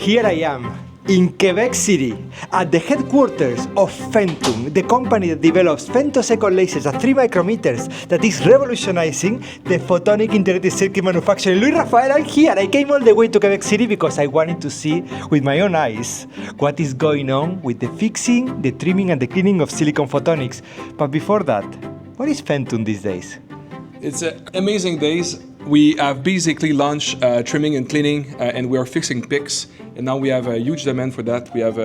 Here I am, in Quebec City, at the headquarters of Femtum, the company that develops femtosecond lasers at 3 micrometers that is revolutionizing the photonic integrated circuit manufacturing. Luis Rafael, I'm here. I came all the way to Quebec City because I wanted to see with my own eyes what is going on with the fixing, the trimming, and the cleaning of silicon photonics. But before that, what is Femtum these days? It's amazing days. We have basically launched trimming and cleaning, and we are fixing PICs. And now we have a huge demand for that. We have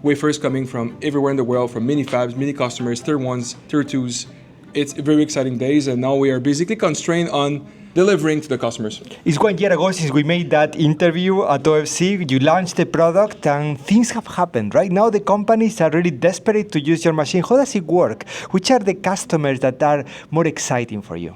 wafers coming from everywhere in the world, from mini fabs, mini customers, tier 1s, tier 2s. It's very exciting days, and now we are basically constrained on delivering to the customers. It's 1 year ago since we made that interview at OFC. You launched the product and things have happened. Right now the companies are really desperate to use your machine. How does it work? Which are the customers that are more exciting for you?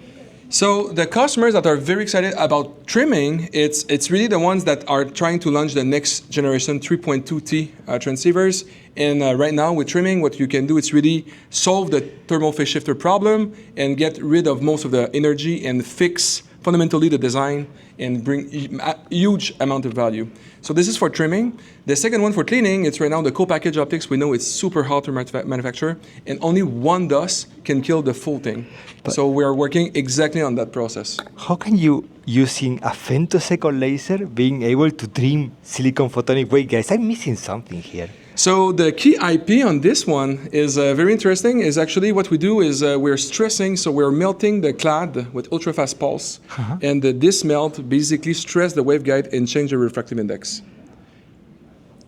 So the customers that are very excited about trimming, it's really the ones that are trying to launch the next generation 3.2T transceivers. And right now with trimming, what you can do is really solve the thermal phase shifter problem and get rid of most of the energy and fix fundamentally the design and bring a huge amount of value. So this is for trimming. The second one for cleaning, it's right now the co-packaged optics. We know it's super hard to manufacture, and only one dust can kill the full thing. So we are working exactly on that process. How can you, using a femtosecond laser, being able to trim silicon photonic waveguides? I'm missing something here. So the key IP on this one is very interesting. Is actually what we do is we're stressing, so we're melting the clad with ultrafast pulse, and this melt basically stress the waveguide and change the refractive index.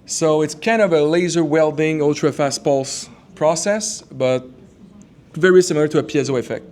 So it's kind of a laser welding ultrafast pulse process, but very similar to a piezo effect.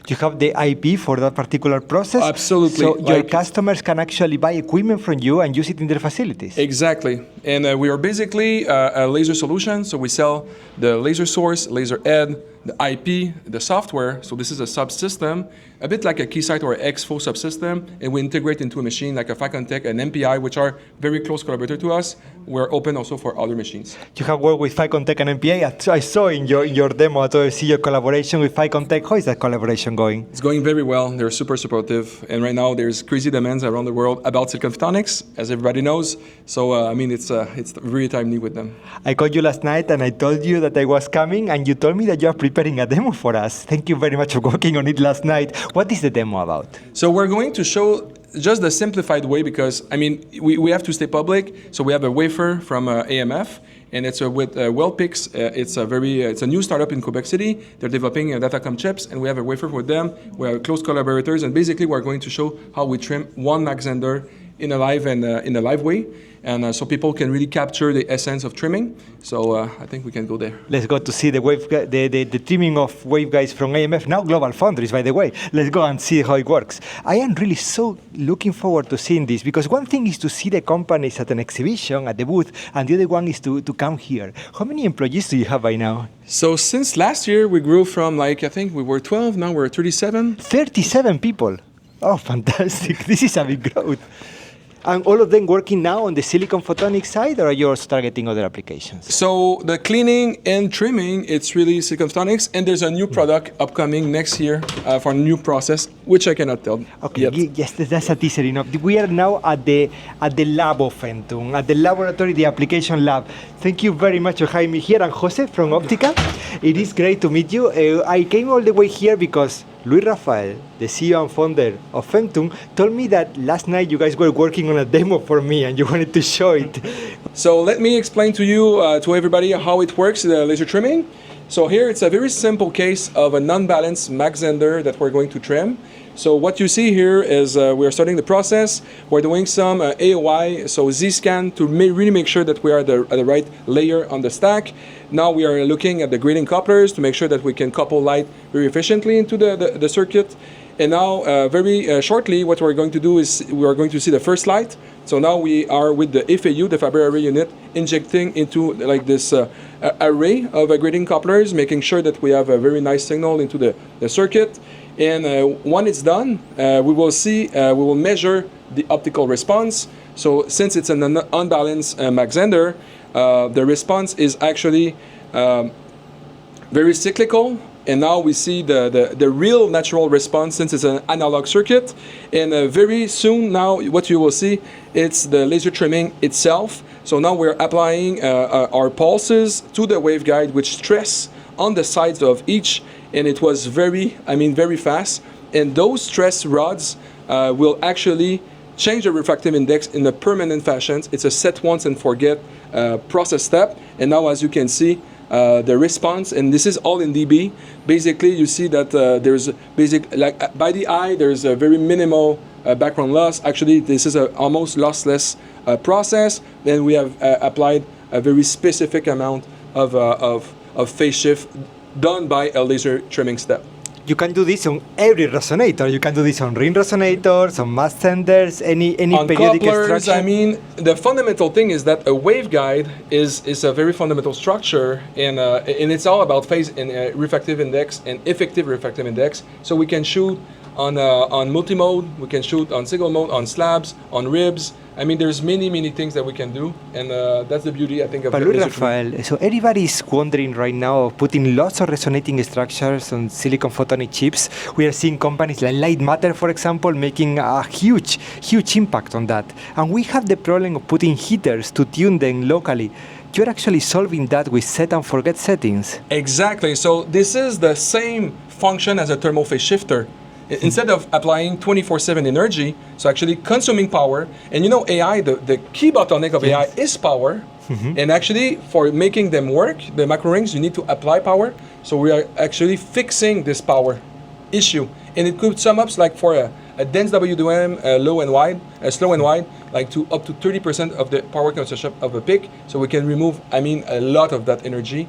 You have the IP for that particular process? Absolutely. So your customers can actually buy equipment from you and use it in their facilities? Exactly. And we are basically a laser solution. So we sell the laser source, laser head, the IP, the software. So this is a subsystem, a bit like a Keysight or Exfo subsystem. And we integrate into a machine like a Ficontech and MPI, which are very close collaborators to us. We're open also for other machines. You have worked with Ficontech and MPI. I saw in your demo at OFC your collaboration with Ficontech. How is that collaboration going? It's going very well. They're super supportive. And right now there's crazy demands around the world about silicon photonics, as everybody knows. So, I mean, it's very timely with them. I called you last night and I told you that I was coming, and you told me that you are preparing a demo for us. Thank you very much for working on it last night. What is the demo about? So we're going to show just the simplified way, because, I mean, we have to stay public. So we have a wafer from AMF, and it's with WellPix. It's a new startup in Quebec City. They're developing datacom chips, and we have a wafer with them. We are close collaborators, and basically we're going to show how we trim one Mach Zehnder in a live way, and so people can really capture the essence of trimming. So I think we can go there. Let's go to see the trimming of waveguides from AMF, now Global Foundries, by the way. Let's go and see how it works. I am really so looking forward to seeing this, because one thing is to see the companies at an exhibition, at the booth, and the other one is to come here. How many employees do you have by now? So since last year, we grew from I think we were 12, now we're 37. 37 people. Oh, fantastic. This is a big growth. And all of them working now on the silicon photonics side, or are you also targeting other applications? So the cleaning and trimming, it's really silicon photonics, and there's a new product upcoming next year for a new process, which I cannot tell yet. Yes, that's a teaser enough. We are now at the lab of Femtum, at the laboratory, the application lab. Thank you very much for having me here. And Jose from Optica, it is great to meet you. I came all the way here because Luis Rafael, the CEO and founder of Femtum, told me that last night you guys were working on a demo for me and you wanted to show it. So let me explain to you, to everybody, how it works, the laser trimming. So here it's a very simple case of a non-balanced Mach Zehnder that we're going to trim. So what you see here is we are starting the process. We're doing some AOI, so Z-scan, to really make sure that we are at the right layer on the stack. Now we are looking at the grading couplers to make sure that we can couple light very efficiently into the circuit. And now, very shortly, what we're going to do is we are going to see the first light. So now we are with the FAU, the fiber array unit, injecting into like this array of grading couplers, making sure that we have a very nice signal into the circuit. And when it's done, we will measure the optical response. So since it's an unbalanced Mach Zehnder, the response is actually very cyclical, and now we see the real natural response since it's an analog circuit. And very soon now, what you will see, it's the laser trimming itself. So now we're applying our pulses to the waveguide, which stress on the sides of each, and it was very fast. And those stress rods will actually change the refractive index in a permanent fashion. It's a set once and forget process step. And now, as you can see, the response, and this is all in dB. Basically, you see that there's by the eye, there's a very minimal background loss. Actually, this is a almost lossless process. Then we have applied a very specific amount of phase shift done by a laser trimming step. You can do this on every resonator. You can do this on ring resonators, on mass senders, any on periodic couplers. extraction. I mean, the fundamental thing is that a waveguide is a very fundamental structure, and it's all about phase and refractive index and effective refractive index. So we can shoot on multi-mode, we can shoot on single mode, on slabs, on ribs. I mean, there's many things that we can do, and that's the beauty, I think, of But the look, laser Rafael, so everybody is wondering right now of putting lots of resonating structures on silicon photonic chips. We are seeing companies like Light Matter, for example, making a huge impact on that. And we have the problem of putting heaters to tune them locally. You're actually solving that with set and forget settings. Exactly. So this is the same function as a thermal phase shifter. Instead of applying 24/7 energy, so actually consuming power, and you know AI, the key bottleneck of AI is power, and actually for making them work, the Microrings, you need to apply power, so we are actually fixing this power issue, and it could sum up like for a dense WDM, slow and wide, like to up to 30% of the power consumption of a PIC, so we can remove, a lot of that energy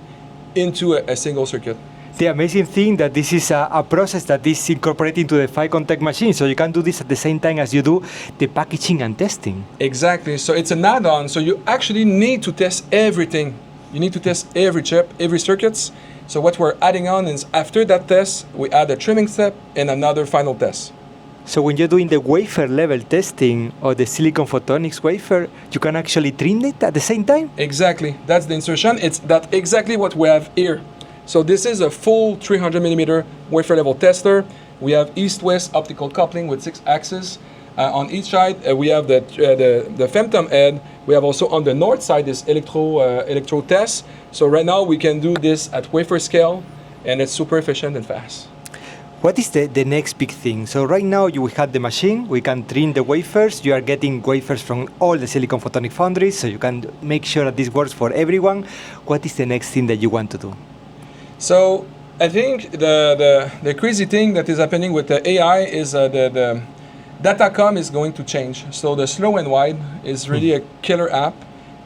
into a single circuit. The amazing thing that this is a process that is incorporated into the 5-contact machine, so you can do this at the same time as you do the packaging and testing. Exactly. So it's an add-on. So you actually need to test everything. You need to test every chip, every circuits. So what we're adding on is after that test, we add a trimming step and another final test. So when you're doing the wafer level testing or the silicon photonics wafer, you can actually trim it at the same time? Exactly. That's the insertion. It's that exactly what we have here. So this is a full 300 millimeter wafer level tester. We have east-west optical coupling with 6 axes. On each side, we have the Femtum head. We have also on the north side this electro test. So right now we can do this at wafer scale, and it's super efficient and fast. What is the next big thing? So right now we have the machine, we can trim the wafers, you are getting wafers from all the silicon photonic foundries, so you can make sure that this works for everyone. What is the next thing that you want to do? So I think the crazy thing that is happening with the AI is the Datacom is going to change. So the slow and wide is really a killer app.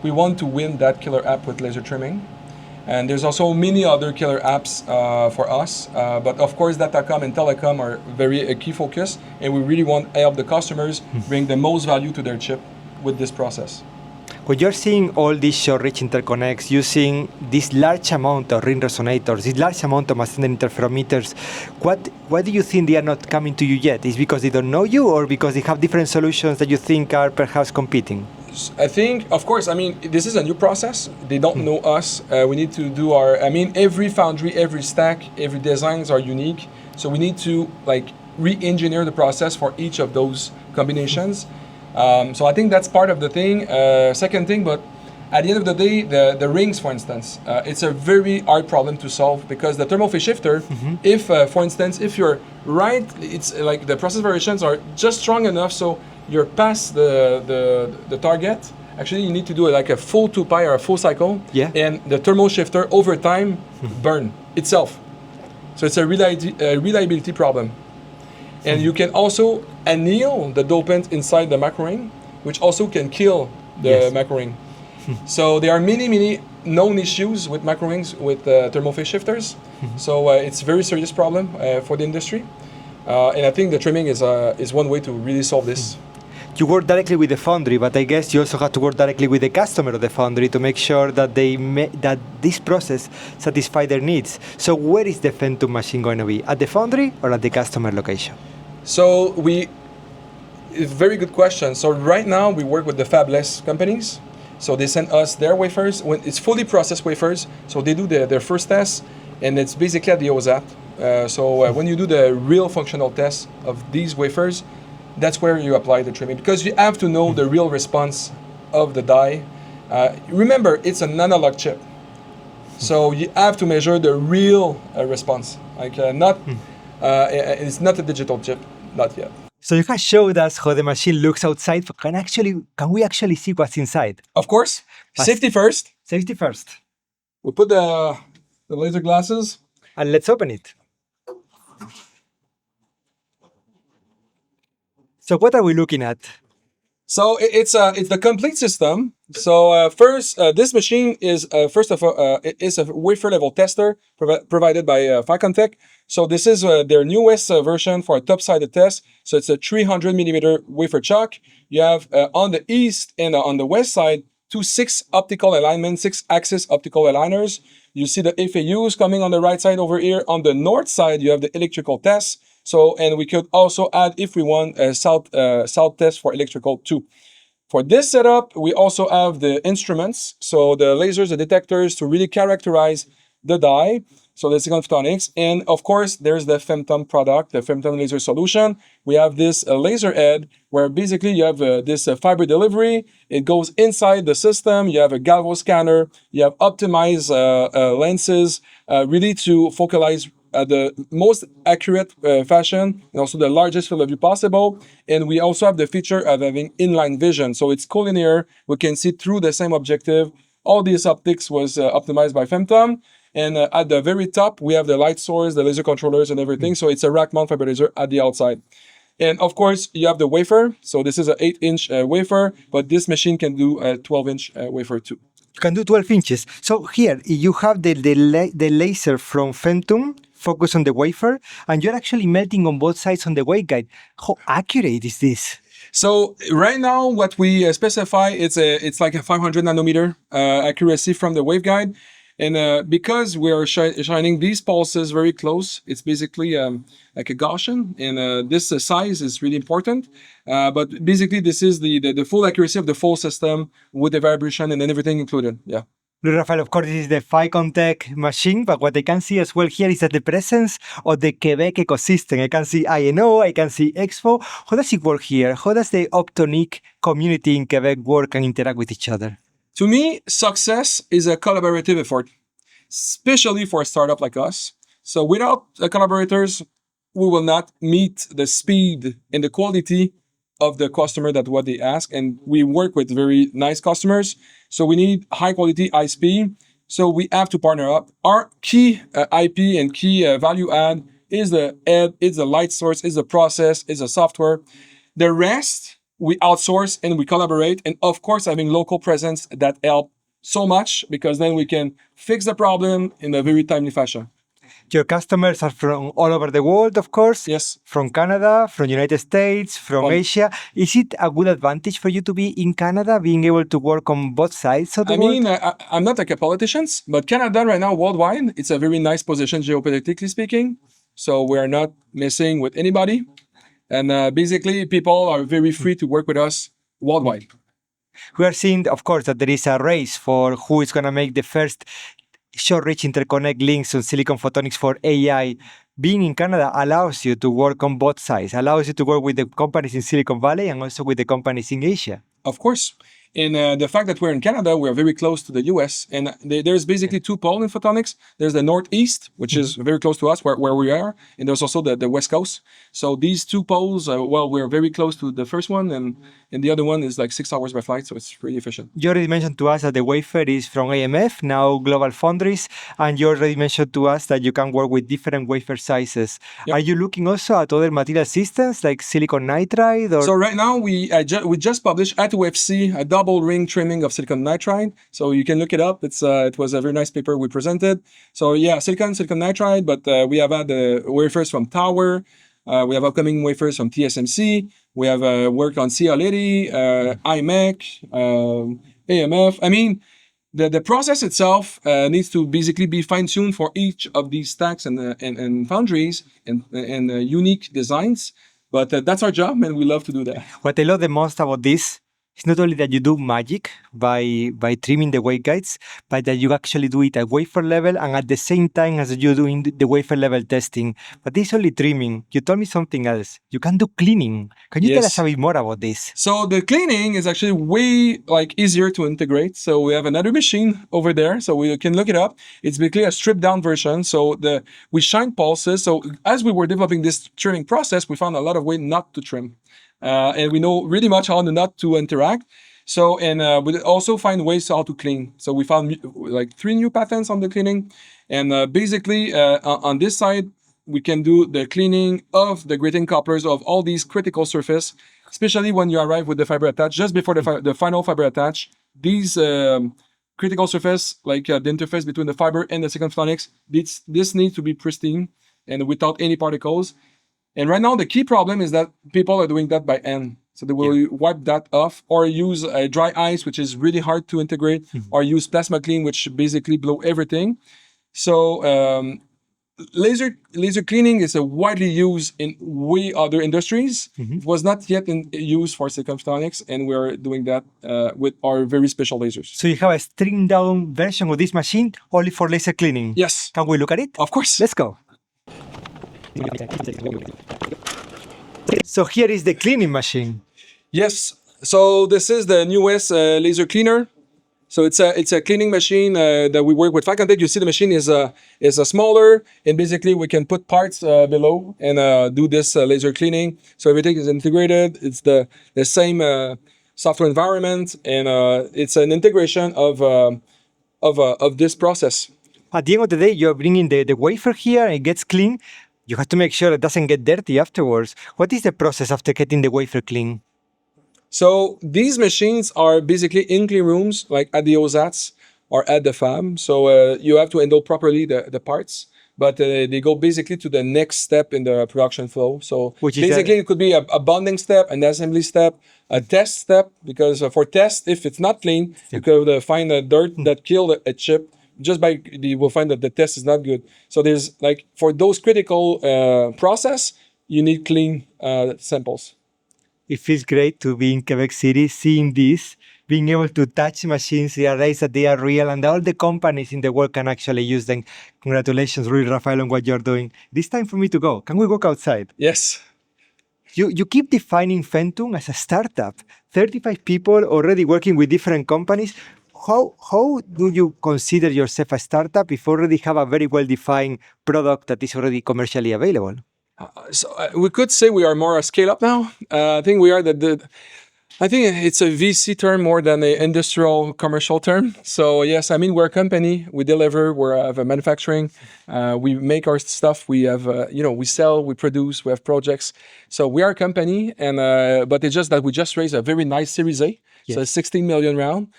We want to win that killer app with laser trimming. And there's also many other killer apps for us. But of course, Datacom and Telecom are a key focus. And we really want to help the customers bring the most value to their chip with this process. When you're seeing all these short-reach interconnects using this large amount of ring resonators, this large amount of mass interferometers, what do you think they are not coming to you yet? Is it because they don't know you, or because they have different solutions that you think are perhaps competing? I think, of course, this is a new process. They don't know us. We need to do every foundry, every stack, every designs are unique. So we need to re-engineer the process for each of those combinations. So I think that's part of the thing. Second thing, but at the end of the day, the rings, for instance, it's a very hard problem to solve because the thermal phase shifter, if, for instance, if you're right, it's like the process variations are just strong enough so you're past the target. Actually, you need to do like a full 2π or a full cycle, and the thermal shifter over time burn itself. So it's a reliability problem. And you can also anneal the dopant inside the Microring, which also can kill the Microring. So there are many known issues with Microrings with thermal phase shifters. So it's a very serious problem for the industry. And I think the trimming is one way to really solve this. You work directly with the foundry, but I guess you also have to work directly with the customer of the foundry to make sure that that this process satisfies their needs. So where is the Femtum machine going to be? At the foundry or at the customer location? So very good question. So right now we work with the fabless companies. So they send us their wafers when it's fully processed wafers. So they do their first test, and it's basically at the OSAT. When you do the real functional test of these wafers, that's where you apply the trimming, because you have to know the real response of the die. Remember, it's an analog chip, so you have to measure the real response. It's not a digital chip, not yet. So you have showed us how the machine looks outside. Can we actually see what's inside? Of course, safety first. Safety first. We put the laser glasses. And let's open it. So what are we looking at? So it's the complete system. So first, this machine is first of all is a wafer level tester provided by Photonics. So this is their newest version for a top-sided test. So it's a 300 millimeter wafer chuck. You have on the east and on the west side 6 optical alignments, 6-axis optical aligners. You see the FAUs coming on the right side over here. On the north side, you have the electrical test. So, and we could also add, if we want, a south test for electrical too. For this setup, we also have the instruments. So the lasers, the detectors to really characterize the die. So the silicon photonics. And of course, there's the Femtum product, the Femtum laser solution. We have this laser head where basically you have this fiber delivery. It goes inside the system. You have a galvo scanner. You have optimized lenses really to focalize the most accurate fashion and also the largest field of view possible. And we also have the feature of having inline vision. So it's collinear. We can see through the same objective. All these optics was optimized by Femtum. And at the very top, we have the light source, the laser controllers and everything. So it's a rack mount fiber laser at the outside. And of course, you have the wafer. So this is an 8-inch wafer, but this machine can do a 12-inch wafer too. You can do 12 inches. So here, you have the laser from Femtum focused on the wafer, and you're actually melting on both sides on the waveguide. How accurate is this? So right now, what we specify, it's like a 500 nanometer accuracy from the waveguide. And because we are shining these pulses very close, it's basically like a Gaussian. And this size is really important. But basically, this is the full accuracy of the full system with the vibration and then everything included. Yeah. Rafael, of course, this is the Photonics machine, but what I can see as well here is that the presence of the Quebec ecosystem. I can see INO, I can see Expo. How does it work here? How does the Photonic community in Quebec work and interact with each other? To me, success is a collaborative effort, especially for a startup like us. So without collaborators, we will not meet the speed and the quality of the customer that what they ask. And we work with very nice customers. So we need high quality, high speed. So we have to partner up. Our key IP and key value add is the head, is the light source, is the process, is the software. The rest, we outsource and we collaborate. And of course, having local presence that help so much because then we can fix the problem in a very timely fashion. Your customers are from all over the world, of course. Yes. From Canada, from United States, from Asia. Is it a good advantage for you to be in Canada, being able to work on both sides of the world? I'm not like a politician, but Canada right now, worldwide, it's a very nice position geopolitically speaking. So we're not messing with anybody. And basically, people are very free to work with us worldwide. We are seeing, of course, that there is a race for who is going to make the first short-reach interconnect links on silicon photonics for AI. Being in Canada allows you to work on both sides, allows you to work with the companies in Silicon Valley and also with the companies in Asia. Of course. And the fact that we're in Canada, we're very close to the US. And there's basically two poles in photonics. There's the Northeast, which is very close to us, where we are. And there's also the West Coast. So these two poles, we're very close to the first one. And the other one is like 6 hours by flight. So it's pretty efficient. You already mentioned to us that the wafer is from AMF, now Global Foundries. And you already mentioned to us that you can work with different wafer sizes. Yep. Are you looking also at other material systems like silicon nitride? Or? So right now, we just published at UFC a double ring trimming of silicon nitride. So you can look it up. It was a very nice paper we presented. So yeah, silicon nitride, but we have had wafers from Tower. We have upcoming wafers from TSMC. We have worked on CL80, IMEC, AMF. I mean, the process itself needs to basically be fine-tuned for each of these stacks and foundries and unique designs. But that's our job, and we love to do that. What I love the most about this It's not only that you do magic by trimming the waveguides, but that you actually do it at wafer level and at the same time as you're doing the wafer level testing. But this is only trimming. You told me something else. You can do cleaning. Can you tell us a bit more about this? So the cleaning is actually way easier to integrate. So we have another machine over there, so we can look it up. It's basically a stripped down version. So we shine pulses. So as we were developing this trimming process, we found a lot of ways not to trim. And we know really much how not to interact. So, and we also find ways how to clean. So we found like 3 new patents on the cleaning. And basically on this side, we can do the cleaning of the grating couplers of all these critical surface, especially when you arrive with the fiber attach, just before the final fiber attach. These critical surface, like the interface between the fiber and the second photonics, this needs to be pristine and without any particles. And right now, the key problem is that people are doing that by hand. So they will wipe that off or use dry ice, which is really hard to integrate, or use plasma clean, which basically blow everything. So laser cleaning is widely used in way other industries. It was not yet in use for silicon photonics, and we're doing that with our very special lasers. So you have a stripped down version of this machine only for laser cleaning? Yes. Can we look at it? Of course. Let's go. So here is the cleaning machine. Yes. So this is the newest laser cleaner. So it's a cleaning machine that we work with Photonics. You see the machine is a smaller, and basically we can put parts below and do this laser cleaning. So everything is integrated. It's the same software environment, and it's an integration of this process. At the end of the day, you're bringing the wafer here, and it gets clean. You have to make sure it doesn't get dirty afterwards. What is the process after getting the wafer clean? So these machines are basically in clean rooms, like at the OSATs or at the fab. So you have to handle properly the parts, but they go basically to the next step in the production flow. So basically it could be a bonding step, an assembly step, a test step, because for test, if it's not clean, you could find a dirt that killed a chip. Just by, you will find that the test is not good. So there's like, for those critical process, you need clean samples. It feels great to be in Quebec City, seeing this, being able to touch machines, realize that they are real, and all the companies in the world can actually use them. Congratulations, really, Rafael, on what you're doing. It's time for me to go. Can we walk outside? Yes. You keep defining Femtum as a startup. 35 people already working with different companies. How do you consider yourself a startup if you already have a very well-defined product that is already commercially available? So we could say we are more a scale-up now. I think we are I think it's a VC term more than an industrial commercial term. So yes, I mean, we're a company. We deliver. We have a manufacturing. We make our stuff. We have, we sell. We produce. We have projects. So we are a company, and but it's just that we just raised a very nice Series A. Yes. So a 16 million round.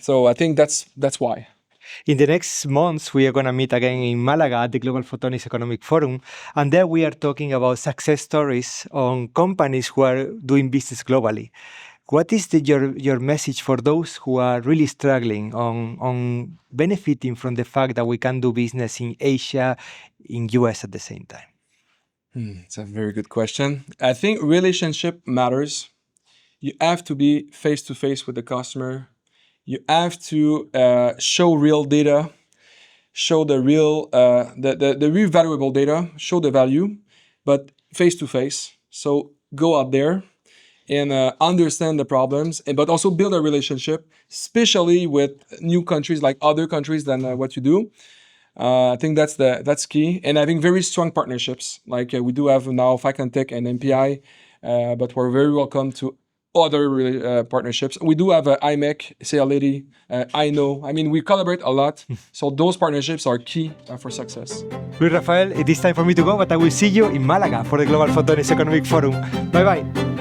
So I think that's why. In the next months, we are going to meet again in Malaga at the Global Photonics Economic Forum. And there we are talking about success stories on companies who are doing business globally. What is your message for those who are really struggling on benefiting from the fact that we can do business in Asia, in US at the same time? It's a very good question. I think relationship matters. You have to be face-to-face with the customer. You have to show real data, show the real, the real valuable data, show the value, but face-to-face. So go out there and understand the problems, but also build a relationship, especially with new countries, like other countries than what you do. I think that's key. And having very strong partnerships, like we do have now Photonics and MPI, but we're very welcome to other partnerships. We do have IMEC, CLAD, I know. I mean, we collaborate a lot. So those partnerships are key for success. Luis Rafael, it is time for me to go, but I will see you in Malaga for the Global Photonics Economic Forum. Bye-bye.